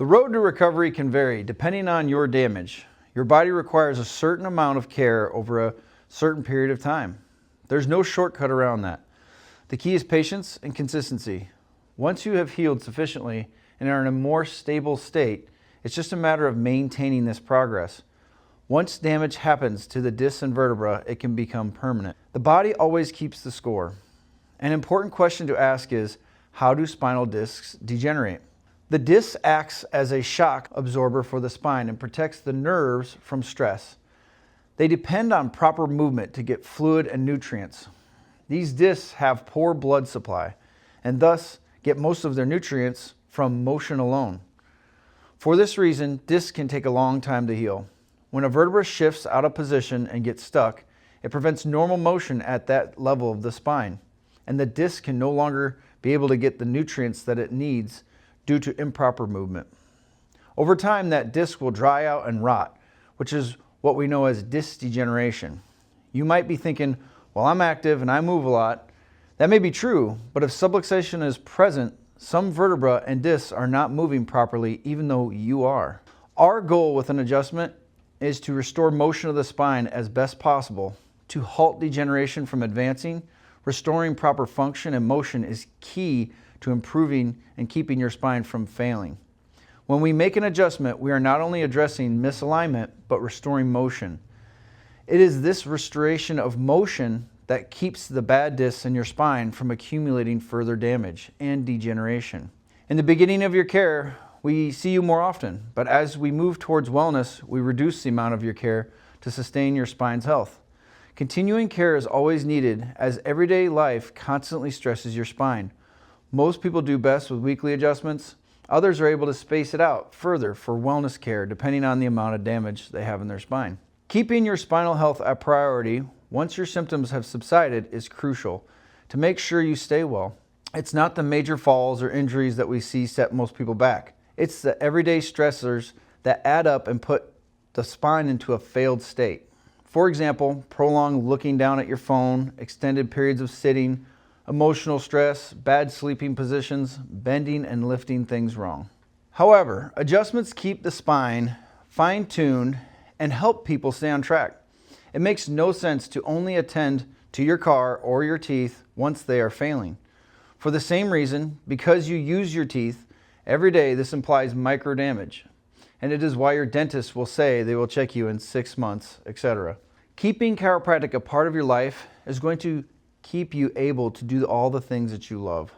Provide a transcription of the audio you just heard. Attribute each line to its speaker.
Speaker 1: The road to recovery can vary depending on your damage. Your body requires a certain amount of care over a certain period of time. There's no shortcut around that. The key is patience and consistency. Once you have healed sufficiently and are in a more stable state, it's just a matter of maintaining this progress. Once damage happens to the discs and vertebra, it can become permanent. The body always keeps the score. An important question to ask is, how do spinal discs degenerate? The disc acts as a shock absorber for the spine and protects the nerves from stress. They depend on proper movement to get fluid and nutrients. These discs have poor blood supply and thus get most of their nutrients from motion alone. For this reason, discs can take a long time to heal. When a vertebra shifts out of position and gets stuck, it prevents normal motion at that level of the spine, and the disc can no longer be able to get the nutrients that it needs due to improper movement. Over time, that disc will dry out and rot, which is what we know as disc degeneration. You might be thinking, well, I'm active and I move a lot. That may be true, but if subluxation is present, some vertebra and discs are not moving properly even though you are. Our goal with an adjustment is to restore motion of the spine as best possible. To halt degeneration from advancing, restoring proper function and motion is key to improving and keeping your spine from failing. When we make an adjustment, we are not only addressing misalignment, but restoring motion. It is this restoration of motion that keeps the bad discs in your spine from accumulating further damage and degeneration. In the beginning of your care, we see you more often, but as we move towards wellness, we reduce the amount of your care to sustain your spine's health. Continuing care is always needed as everyday life constantly stresses your spine. Most people do best with weekly adjustments. Others are able to space it out further for wellness care depending on the amount of damage they have in their spine. Keeping your spinal health a priority once your symptoms have subsided is crucial to make sure you stay well. It's not the major falls or injuries that we see set most people back. It's the everyday stressors that add up and put the spine into a failed state. For example, prolonged looking down at your phone, extended periods of sitting, emotional stress, bad sleeping positions, bending and lifting things wrong. However, adjustments keep the spine fine-tuned and help people stay on track. It makes no sense to only attend to your car or your teeth once they are failing. For the same reason, because you use your teeth every day, this implies micro damage. And it is why your dentist will say they will check you in 6 months, etc. Keeping chiropractic a part of your life is going to keep you able to do all the things that you love.